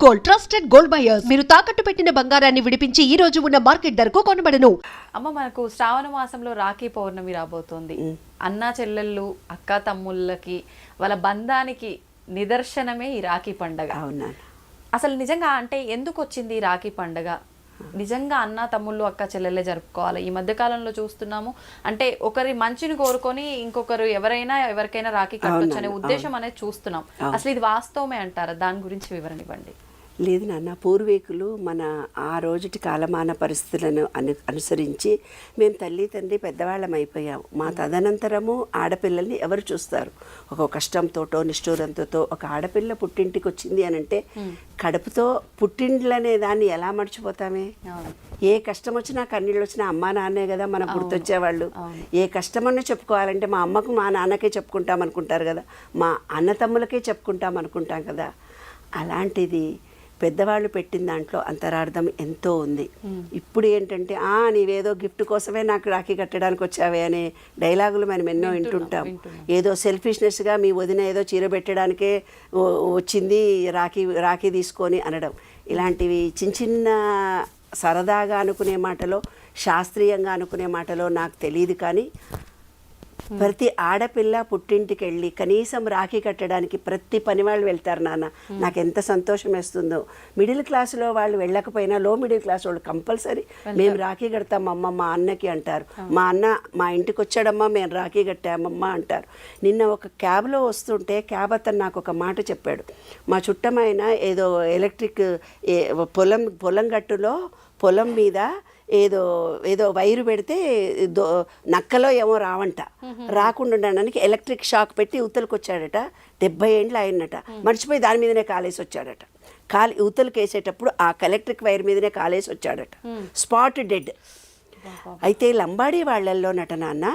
Gold, trusted gold buyers. మీరు తాకట్టు పెట్టిన బంగారాన్ని విడిపించి ఈ రోజు ఉన్న మార్కెట్ ధరకు కొనబడను. అమ్మ, మనకు శ్రావణ మాసంలో రాఖీ పౌర్ణమి రాబోతోంది. అన్నా చెల్లెళ్ళు, అక్క తమ్ముళ్ళకి వాళ్ళ బంధానికి నిదర్శనమే ఈ రాఖీ పండగ. అవునా? అసలు నిజంగా అంటే ఎందుకు వచ్చింది ఈ రాఖీ పండగ? నిజంగా అన్న తమ్ముళ్ళు, అక్క చెల్లెళ్ళే జరుపుకోవాలి. ఈ మధ్య కాలంలో చూస్తున్నాము, అంటే ఒకరి మంచిని కోరుకొని ఇంకొకరు ఎవరికైనా రాఖీ కట్టొచ్చు అనే ఉద్దేశం అనేది చూస్తున్నాం. అసలు ఇది వాస్తవమే అంటారా? దాని గురించి వివరణ ఇవ్వండి. లేదు నాన్న, పూర్వీకులు మన ఆ రోజుటి కాలమాన పరిస్థితులను అనుసరించి మేము తల్లి తండ్రి పెద్దవాళ్ళం అయిపోయాము. మా తదనంతరము ఆడపిల్లల్ని ఎవరు చూస్తారు? ఒక కష్టంతోటో నిష్ఠూరంతో ఒక ఆడపిల్ల పుట్టింటికి వచ్చింది అని అంటే కడుపుతో పుట్టిండ్లనే దాన్ని ఎలా మర్చిపోతామే? ఏ కష్టం వచ్చినా కన్నీళ్ళు వచ్చినా అమ్మా నాన్నే కదా మనకు గుర్తొచ్చేవాళ్ళు. ఏ కష్టమన్నా చెప్పుకోవాలంటే మా అమ్మకు మా నాన్నకే చెప్పుకుంటాం అనుకుంటారు కదా, మా అన్న తమ్ములకే చెప్పుకుంటాం అనుకుంటాం కదా. అలాంటిది పెద్దవాళ్ళు పెట్టిన దాంట్లో అంతరార్థం ఎంతో ఉంది. ఇప్పుడు ఏంటంటే నీవేదో గిఫ్ట్ కోసమే నాకు రాఖీ కట్టడానికి వచ్చావే అనే డైలాగులు మనం ఎన్నో వింటుంటాం. ఏదో సెల్ఫిష్నెస్గా మీ వదిన ఏదో చీర పెట్టడానికే వచ్చింది రాఖీ తీసుకొని అనడం, ఇలాంటివి చిన్న చిన్న సరదాగా అనుకునే మాటలో, శాస్త్రీయంగా అనుకునే మాటలో నాకు తెలియదు. కానీ ప్రతి ఆడపిల్ల పుట్టింటికి వెళ్ళి కనీసం రాఖీ కట్టడానికి ప్రతి పని వాళ్ళు వెళ్తారు నాన్న. నాకు ఎంత సంతోషం వేస్తుందో. మిడిల్ క్లాసులో వాళ్ళు వెళ్ళకపోయినా లో మిడిల్ క్లాస్ వాళ్ళు కంపల్సరీ మేము రాఖీ కడతామమ్మ మా అన్నకి అంటారు. మా అన్న మా ఇంటికి వచ్చాడమ్మా మేము రాఖీ కట్టామమ్మా అంటారు. నిన్న ఒక క్యాబ్లో వస్తుంటే క్యాబ్ అతను నాకు ఒక మాట చెప్పాడు. మా చుట్టమైన ఏదో ఎలక్ట్రిక్ పొలం గట్టులో పొలం మీద ఏదో వైరు పెడితే నక్కలో ఏమో రాకుండా ఉండడానికి ఎలక్ట్రిక్ షాక్ పెట్టి ఉత్తలకు వచ్చాడట. 70 ఏండ్లు అయినట. మర్చిపోయి దాని మీదనే కాలేసి వచ్చాడట. ఉత్తలకు వేసేటప్పుడు ఆ ఎలక్ట్రిక్ వైర్ మీదనే కాలేసి వచ్చాడట. Spot dead. అయితే లంబాడీ వాళ్ళల్లో నాన్న,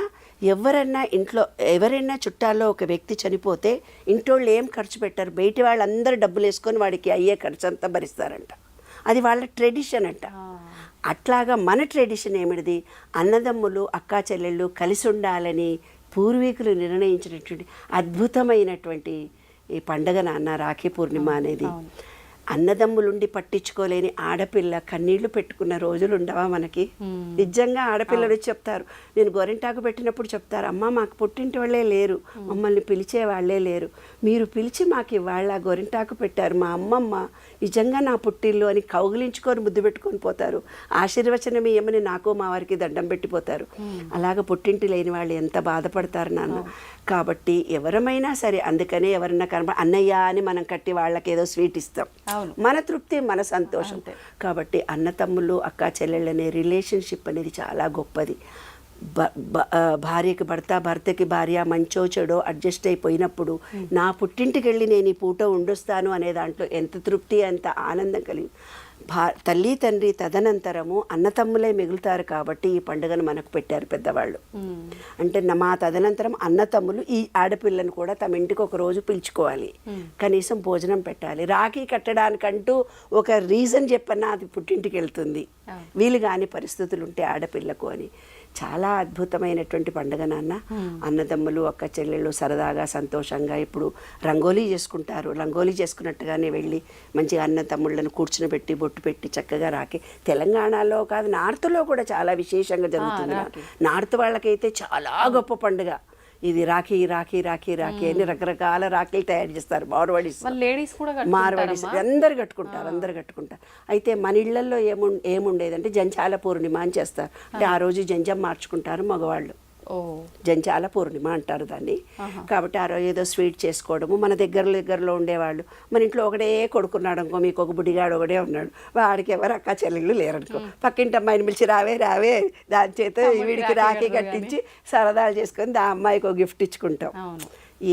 ఎవరైనా చుట్టాల్లో ఒక వ్యక్తి చనిపోతే ఇంటోళ్ళు ఏం ఖర్చు పెట్టారు, బయటి వాళ్ళందరూ డబ్బులు వేసుకొని వాడికి అయ్యే ఖర్చు అంతా భరిస్తారంట. అది వాళ్ళ ట్రెడిషన్ అంట. అట్లాగా మన ట్రెడిషన్ ఏమిటిది? అన్నదమ్ములు అక్కా చెల్లెళ్ళు కలిసి ఉండాలని పూర్వీకులు నిర్ణయించినటువంటి అద్భుతమైనటువంటి ఈ పండగ నాన్న రాఖీ పూర్ణిమ అనేది. అన్నదమ్ములుండి పట్టించుకోలేని ఆడపిల్ల కన్నీళ్లు పెట్టుకున్న రోజులు ఉండవా మనకి? నిజంగా ఆడపిల్లలు చెప్తారు, నేను గోరింటాకు పెట్టినప్పుడు చెప్తారు, అమ్మ మాకు పుట్టింటి వాళ్ళే లేరు, మమ్మల్ని పిలిచే వాళ్ళే లేరు, మీరు పిలిచి మాకు ఇవాళ గోరింటాకు పెట్టారు, మా అమ్మమ్మ నిజంగా నా పుట్టిల్లు అని కౌగిలించుకొని ముద్దు పెట్టుకొని పోతారు. ఆశీర్వచనం ఏమని నాకు మా వారికి దండం పెట్టిపోతారు. అలాగ పుట్టింటి లేని వాళ్ళు ఎంత బాధపడతారు నాన్న. కాబట్టి ఎవరమైనా సరే, అందుకనే ఎవరన్నా అన్నయ్య అని మనం కట్టి వాళ్ళకి ఏదో స్వీట్ ఇస్తాం, మన తృప్తి మన సంతోషం. కాబట్టి అన్న తమ్ముళ్ళు అక్కా చెల్లెళ్ళనే రిలేషన్షిప్ అనేది చాలా గొప్పది. భార్యకి భర్త, భర్తకి భార్య మంచో చెడో అడ్జస్ట్ అయిపోయినప్పుడు నా పుట్టింటికి వెళ్ళి నేను ఈ పూట ఉండొస్తాను అనే దాంట్లో ఎంత తృప్తి, ఎంత ఆనందం కలిగి తల్లి తండ్రి తదనంతరము అన్నతమ్ములే మిగులుతారు. కాబట్టి ఈ పండుగను మనకు పెట్టారు పెద్దవాళ్ళు. అంటే మా తదనంతరం అన్నతమ్ములు ఈ ఆడపిల్లను కూడా తమ ఇంటికి ఒక రోజు పిలుచుకోవాలి, కనీసం భోజనం పెట్టాలి. రాఖీ కట్టడానికంటూ ఒక రీజన్ చెప్పన్నా అది పుట్టింటికి వెళ్తుంది, వీలు కాని పరిస్థితులు ఉంటే ఆడపిల్లకు అని. చాలా అద్భుతమైనటువంటి పండుగ నాన్న. అన్నదమ్ములు అక్క చెల్లెళ్ళు సరదాగా సంతోషంగా ఇప్పుడు రంగోలీ చేసుకుంటారు. రంగోలీ చేసుకున్నట్టుగానే వెళ్ళి మంచిగా అన్న తమ్ముళ్ళను కూర్చుని పెట్టి బొట్టు పెట్టి చక్కగా రాఖీ. తెలంగాణలో కాదు, నార్త్లో కూడా చాలా విశేషంగా జరుగుతుంది. నార్త్ వాళ్ళకైతే చాలా గొప్ప పండుగ ఇది. రాఖీ రాఖీ రాఖీ రాఖీ అని రకరకాల రాఖీలు తయారు చేస్తారు. మార్వాడీస్ అందరు కట్టుకుంటారు. అయితే మన ఇళ్లలో ఏముండేదంటే జంచాల పూర్ణిమ అని చేస్తారు. అంటే ఆ రోజు జంజం మార్చుకుంటారు మగవాళ్ళు. జంచాల పూర్ణిమ అంటారు దాన్ని. కాబట్టి ఆ రోజు ఏదో స్వీట్ చేసుకోవడము. మన దగ్గరలో ఉండేవాళ్ళు, మన ఇంట్లో ఒకటే కొడుకున్నాడు అనుకో, మీకు ఒక బుడిగాడు ఒకటే ఉన్నాడు, వాడికి ఎవరు అక్క చెల్లెళ్ళు లేరనుకో, పక్కింటి అమ్మాయిని పిలిచి రావే దాని చేత వీడికి రాఖీ కట్టించి సరదాలు చేసుకొని ఆ అమ్మాయికి ఒక గిఫ్ట్ ఇచ్చుకుంటాం.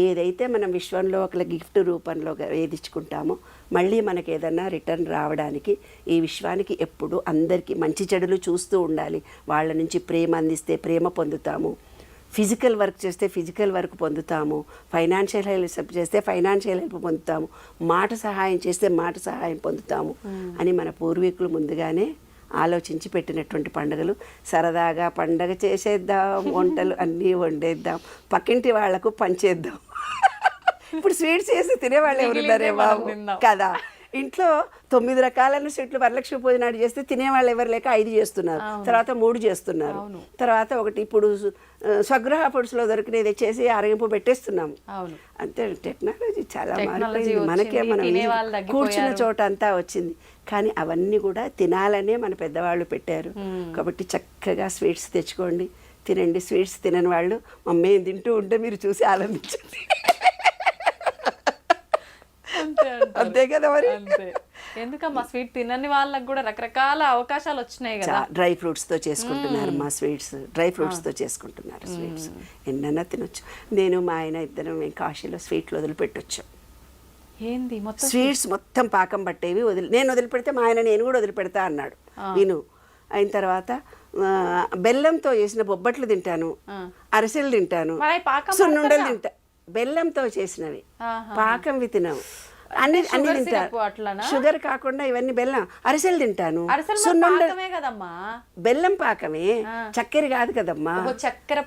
ఏదైతే మనం విశ్వంలో ఒక గిఫ్ట్ రూపంలో ఏది ఇచ్చుకుంటామో మళ్ళీ మనకి ఏదన్నా రిటర్న్ రావడానికి ఈ విశ్వానికి ఎప్పుడు అందరికీ మంచి చెడులు చూస్తూ ఉండాలి. వాళ్ళ నుంచి ప్రేమ అందిస్తే ప్రేమ పొందుతాము, ఫిజికల్ వర్క్ చేస్తే ఫిజికల్ వర్క్ పొందుతాము, ఫైనాన్షియల్ హెల్ప్ చేస్తే ఫైనాన్షియల్ హెల్ప్ పొందుతాము, మాట సహాయం చేస్తే మాట సహాయం పొందుతాము అని మన పూర్వీకులు ముందుగానే ఆలోచించి పెట్టినటువంటి పండుగలు. సరదాగా పండగ చేసేద్దాం, వంటలు అన్నీ వండేద్దాం, పక్కింటి వాళ్లకు పంచేద్దాం. ఇప్పుడు స్వీట్స్ చేసి తినేవాళ్ళు ఎవరున్నారే బాబు కదా. ఇంట్లో 9 రకాలైన స్వీట్లు వరలక్ష్మి పూజ నాడు చేస్తే తినేవాళ్ళు ఎవరు లేక 5 చేస్తున్నారు, తర్వాత 3 చేస్తున్నారు, తర్వాత ఒకటి ఇప్పుడు స్వగృహ పురుషులో దొరికినది చేసి ఆరగింపు పెట్టేస్తున్నాము. అంతే టెక్నాలజీ చాలా మారిపోయింది. మనకే మనం కూర్చున్న చోట అంతా వచ్చింది. కానీ అవన్నీ కూడా తినాలనే మన పెద్దవాళ్ళు పెట్టారు. కాబట్టి చక్కగా స్వీట్స్ తెచ్చుకోండి, తినండి. స్వీట్స్ తినని వాళ్ళు మమ్మీ తింటూ ఉంటే మీరు చూసి ఆనందించండి. అంతే కదా మరి. ఎందుకమ్మా స్వీట్ తినని వాళ్ళకి కూడా రకరకాల అవకాశాలు వచ్చినాయి కదా. డ్రై ఫ్రూట్స్ తో చేసుకుంటున్నారు మా స్వీట్స్, డ్రై ఫ్రూట్స్ తో చేసుకుంటున్నారు స్వీట్స్. ఎన్నైనా తినొచ్చు. నేను మా ఆయన ఇద్దరం మేము కాశీలో స్వీట్లు వదిలిపెట్టొచ్చు. ఏంది మొత్తం స్వీట్స్ మొత్తం పాకం పట్టేవి నేను వదిలిపెడితే మా ఆయన నేను కూడా వదిలిపెడతా అన్నాడు. విను అయిన తర్వాత బెల్లంతో చేసిన బొబ్బట్లు తింటాను, అరిసెలు తింటాను, సున్నుండలు తింటా. బెల్లంతో చేసినవి పాకంవి తినవు, అన్ని తింటారు. షుగర్ కాకుండా ఇవన్నీ బెల్లం. అరిసెలు తింటాను, బెల్లం పాకమే, చక్కెర కాదు కదమ్మా. చక్కెర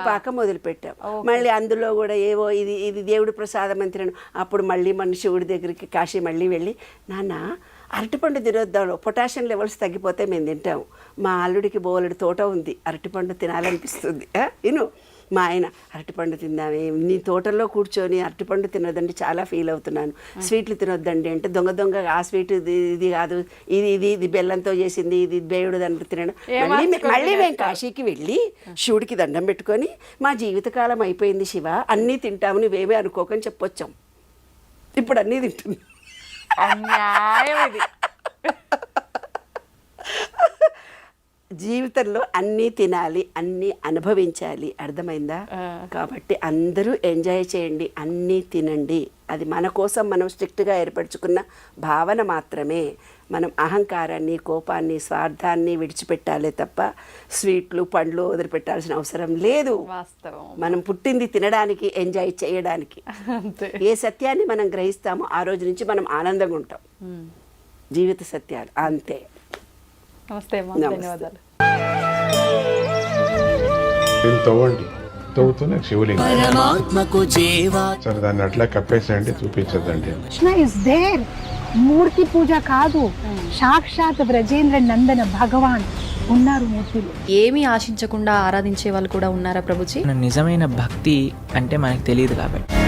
పాకం వదిలిపెట్టాం. మళ్ళీ అందులో కూడా ఏవో ఇది దేవుడి ప్రసాదం అని తినను. అప్పుడు మళ్ళీ మన శివుడి దగ్గరికి కాశీ మళ్ళీ వెళ్ళి, నాన్న అరటిపండు తినొద్దాం, పొటాషియం లెవెల్స్ తగ్గిపోతే మేము తింటాము. మా అల్లుడికి బోలెడు తోట ఉంది, అరటిపండు తినాలనిపిస్తుంది. ఇను మా ఆయన అరటిపండు తిందామే, నీ తోటల్లో కూర్చొని అరటిపండు తినొద్దండి చాలా ఫీల్ అవుతున్నాను, స్వీట్లు తినొద్దండి అంటే దొంగ ఆ స్వీట్ ఇది కాదు, ఇది బెల్లంతో చేసింది, ఇది బేయుడు దండ తినడం. మళ్ళీ మేము కాశీకి వెళ్ళి శివుడికి దండం పెట్టుకొని మా జీవితకాలం అయిపోయింది శివ, అన్నీ తింటాము నువ్వేమీ అనుకోకని చెప్పొచ్చాం. ఇప్పుడు అన్నీ తింటున్నాం. జీవితంలో అన్నీ తినాలి, అన్నీ అనుభవించాలి, అర్థమైందా? కాబట్టి అందరూ ఎంజాయ్ చేయండి, అన్నీ తినండి. అది మన కోసం మనం స్ట్రిక్ట్గా ఏర్పరచుకున్న భావన మాత్రమే. మనం అహంకారాన్ని, కోపాన్ని, స్వార్థాన్ని విడిచిపెట్టాలే తప్ప స్వీట్లు పండ్లు వదిలిపెట్టాల్సిన అవసరం లేదు. మనం పుట్టింది తినడానికి, ఎంజాయ్ చేయడానికి. ఏ సత్యాన్ని మనం గ్రహిస్తామో ఆ రోజు నుంచి మనం ఆనందంగా ఉంటాం. జీవిత సత్యాలు అంతే. నమస్తే, ధన్యవాదాలు. తవ్వండి, తవ్వుతూనే శివలింగం. సరే దాన్ని అట్లా కప్పేసేయండి, చూపించదండి. Krishna is there. మూర్తి పూజ కాదు, సాక్షాత్ బ్రజేంద్ర నందన భగవాన్ ఉన్నారు మూర్తిలో. ఏమీ ఆశించకుండా ఆరాధించే వాళ్ళు కూడా ఉన్నారా ప్రభుజీ? నిజమైన భక్తి అంటే మనకు తెలియదు కాబట్టి